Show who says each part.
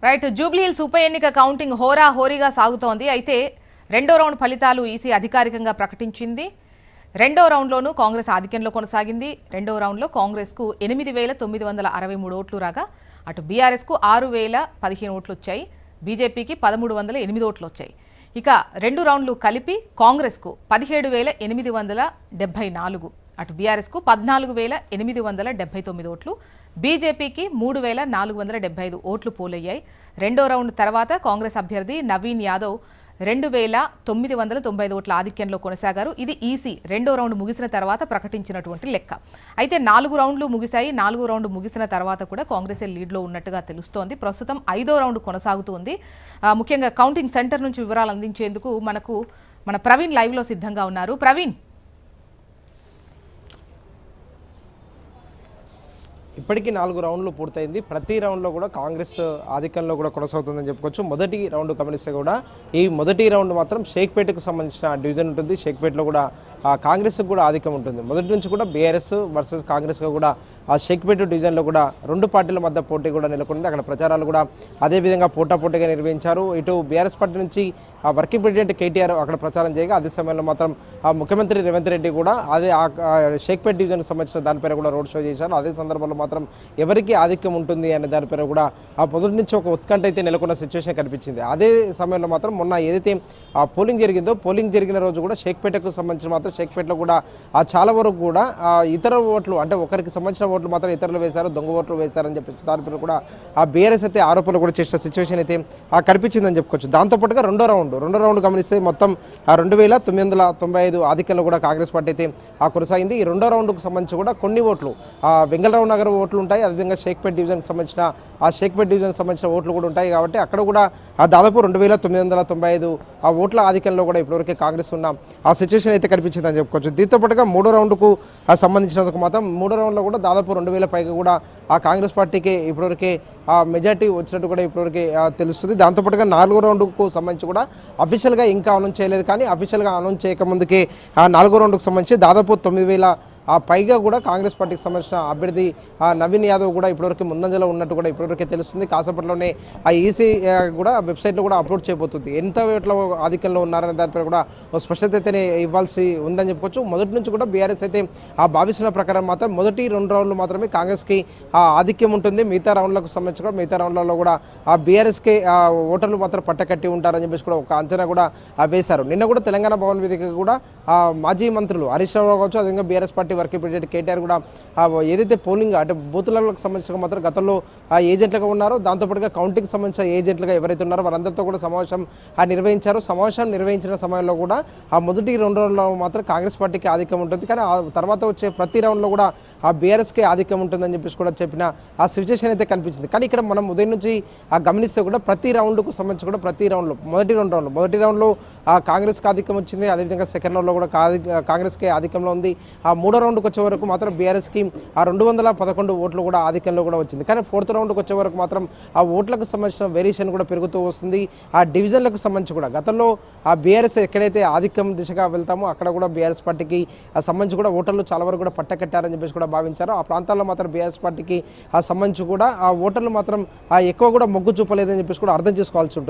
Speaker 1: Right Jubilee hills ఉప ఎన్నిక counting హోరాహోరీగా సాగుతోంది. అయితే రెండో రౌండ్ ఫలితాలు ఈసీ అధికారికంగా ప్రకటించింది. రెండో రౌండ్లోనూ కాంగ్రెస్ ఆధిక్యంలో కొనసాగింది. రెండో రౌండ్లో కాంగ్రెస్కు 8,963 ఓట్లు రాగా అటు బీఆర్ఎస్కు 6,015 ఓట్లు వచ్చాయి. బీజేపీకి 1,308 ఓట్లు వచ్చాయి. ఇక రెండు రౌండ్లు కలిపి కాంగ్రెస్కు 17,874, అటు బీఆర్ఎస్కు 14,879 ఓట్లు, బీజేపీకి 3,475 ఓట్లు పోలయ్యాయి. రెండో రౌండ్ తర్వాత కాంగ్రెస్ అభ్యర్థి నవీన్ యాదవ్ 2,995 ఓట్ల ఆధిక్యంలో కొనసాగారు. ఇది ఈసీ రెండో రౌండ్ ముగిసిన తర్వాత ప్రకటించినటువంటి లెక్క. అయితే 4 రౌండ్లు ముగిశాయి. 4 రౌండ్ ముగిసిన తర్వాత కూడా కాంగ్రెస్ లీడ్లో ఉన్నట్టుగా తెలుస్తోంది. ప్రస్తుతం 5వ రౌండ్ కొనసాగుతోంది. ముఖ్యంగా కౌంటింగ్ సెంటర్ నుంచి వివరాలు అందించేందుకు మన ప్రవీణ్ లైవ్లో సిద్ధంగా ఉన్నారు. ప్రవీణ్,
Speaker 2: ఇప్పటికీ 4 రౌండ్లు పూర్తయింది. ప్రతి రౌండ్లో కూడా కాంగ్రెస్ ఆధిక్యంలో కూడా కొనసాగుతుందని చెప్పుకోవచ్చు. మొదటి రౌండ్ గమనిస్తే కూడా ఈ మొదటి రౌండ్ మాత్రం షేక్పేటకు సంబంధించిన డివిజన్ ఉంటుంది. షేక్పేటలో కూడా కాంగ్రెస్కి కూడా ఆధిక్యం ఉంటుంది. మొదటి నుంచి కూడా బీఆర్ఎస్ వర్సెస్ కాంగ్రెస్గా కూడా ఆ షేక్పేట డివిజన్లో కూడా రెండు పార్టీల మధ్య పోటీ కూడా నెలకొంది. అక్కడ ప్రచారాలు కూడా అదేవిధంగా పోటాపోటీగా నిర్వహించారు. ఇటు బీఆర్ఎస్ పార్టీ నుంచి వర్కింగ్ ప్రెసిడెంట్ కేటీఆర్ అక్కడ ప్రచారం చేయగా అదే సమయంలో మాత్రం ముఖ్యమంత్రి రేవంత్ రెడ్డి కూడా అదే షేక్పేట డివిజన్కి సంబంధించిన దానిపైన కూడా రోడ్ షో చేశారు. అదే సందర్భంలో మాత్రం ఎవరికి ఆధిక్యం ఉంటుంది అనే దానిపైన కూడా మొదటి నుంచి ఒక ఉత్కంఠ అయితే నెలకొన్న సిచ్యువేషన్ కనిపించింది. అదే సమయంలో మాత్రం మొన్న ఏదైతే పోలింగ్ జరిగిందో పోలింగ్ జరిగిన రోజు కూడా షేక్పేటకు సంబంధించిన మాత్రం షేక్పేటలో కూడా చాలా వరకు కూడా ఇతర ఓట్లు అంటే ఒకరికి సంబంధించిన ఓట్లు మాత్రం ఇతరులు వేశారు, దొంగ ఓట్లు వేశారని చెప్పి దానిపైన కూడా బీఆర్ఎస్ అయితే ఆరోపణలు కూడా చేసిన సిచ్యువేషన్ అయితే కనిపించిందని చెప్పుకోవచ్చు. దాంతోపాటుగా రెండో రౌండ్ గమనిస్తే మొత్తం 2,995 ఆధిక్యంలో కూడా కాంగ్రెస్ పార్టీ అయితే కొనసాగింది. ఈ రెండో రౌండ్కు సంబంధించి కూడా కొన్ని ఓట్లు వెంగళరావు నగర్ ఓట్లు ఉంటాయి. అదేవిధంగా షేక్పేట డివిజన్కి సంబంధించిన షేక్పేట డివిజన్కి సంబంధించిన ఓట్లు కూడా ఉంటాయి. కాబట్టి అక్కడ కూడా దాదాపు 2,995 ఓట్ల ఆధిక్యంలో కూడా ఇప్పటివరకు కాంగ్రెస్ ఉన్న ఆ సిచ్యువేషన్ అయితే కనిపించిందని చెప్పుకోవచ్చు. దీంతో పాటుగా మూడో రౌండ్కు సంబంధించినందుకు మాత్రం మూడో రౌండ్లో కూడా దాదాపు 2,000 పైగా కూడా ఆ కాంగ్రెస్ పార్టీకి ఇప్పటివరకే మెజార్టీ వచ్చినట్టు కూడా ఇప్పటివరకే తెలుస్తుంది. దాంతోపాటుగా 4వ రౌండ్కు సంబంధించి కూడా అఫీషియల్గా ఇంకా అనౌన్స్ చేయలేదు. కానీ అఫీషియల్గా అనౌన్స్ చేయకముందుకే 4వ రౌండ్కు సంబంధించి దాదాపు 9,000 పైగా కూడా కాంగ్రెస్ పార్టీకి సంబంధించిన అభ్యర్థి నవీన్ యాదవ్ కూడా ఇప్పటివరకు ముందంజలో ఉన్నట్టు కూడా ఇప్పటివరకే తెలుస్తుంది. కాసేపట్లోనే ఈసీ కూడా వెబ్సైట్లో కూడా అప్లోడ్ చేయబోతుంది. ఎంత ఓట్ల ఆధిక్యంలో ఉన్నారనే దానిపై కూడా స్పష్టత అయితే ఇవ్వాల్సి ఉందని చెప్పుకోవచ్చు. మొదటి నుంచి కూడా బీఆర్ఎస్ అయితే భావిస్తున్న ప్రకారం మాత్రం మొదటి 2 రౌండ్లు మాత్రమే కాంగ్రెస్కి ఆధిక్యం ఉంటుంది. మిగతా రౌండ్లకు సంబంధించి కూడా మిగతా రౌండ్లలో కూడా బీఆర్ఎస్కి ఓటర్లు మాత్రం పట్టకట్టి ఉంటారని చెప్పేసి కూడా ఒక అంచనా కూడా వేశారు. నిన్న కూడా తెలంగాణ భవన్ వేదికగా కూడా మాజీ మంత్రులు హరీష్ రావు కావచ్చు, అదేవిధంగా BRS party working president KTR కూడా ఏదైతే పోలింగ్ అంటే బూతులకు సంబంధించిన మాత్రం గతంలో ఏజెంట్లుగా ఉన్నారో దాంతోపాటుగా కౌంటింగ్ సంబంధించిన ఏజెంట్లుగా ఎవరైతే ఉన్నారో వారందరితో కూడా సమావేశం నిర్వహించారు. సమావేశం నిర్వహించిన సమయంలో కూడా మొదటి 2 రౌండ్లో మాత్రం కాంగ్రెస్ పార్టీకి ఆధిక్యం ఉంటుంది. కానీ ఆ తర్వాత వచ్చే ప్రతి రౌండ్లో కూడా బీఆర్ఎస్కే ఆధిక్యం ఉంటుందని చెప్పేసి కూడా చెప్పిన ఆ సిచ్యువేషన్ అయితే కనిపించింది. కానీ ఇక్కడ మనం ఉదయం నుంచి గమనిస్తే కూడా ప్రతి రౌండ్కు సంబంధించి కూడా ప్రతి రౌండ్లో మొదటి 2 మొదటి రౌండ్లో కాంగ్రెస్కి ఆధిక్యం వచ్చింది. అదేవిధంగా సెకండ్ రౌండ్లో కూడా కాంగ్రెస్కి ఆధిక్యంలో ఉంది. మూడో రౌండ్కి వచ్చే వరకు మాత్రం బీఆర్ఎస్కి 211 ఓట్లు కూడా ఆధిక్యంలో కూడా వచ్చింది. కానీ 4th రౌండ్కి వచ్చే వరకు మాత్రం ఆ ఓట్లకు సంబంధించిన వేరియేషన్ కూడా పెరుగుతూ వస్తుంది. ఆ డివిజన్లకు సంబంధించి కూడా గతంలో బీఆర్ఎస్ ఎక్కడైతే ఆధిక్యం దిశగా వెళ్తామో అక్కడ కూడా బీఆర్ఎస్ పార్టీకి సంబంధించి కూడా ఓటర్లు చాలా వరకు కూడా పట్టకట్టారని చెప్పేసి కూడా భావించారు. ఆ ప్రాంతాల్లో మాత్రం బీఆర్ఎస్ పార్టీకి సంబంధించి కూడా ఆ ఓటర్లు మాత్రం ఎక్కువ కూడా మొగ్గు చూపలేదని చెప్పేసి కూడా అర్థం చేసుకోవాల్సి ఉంటుంది.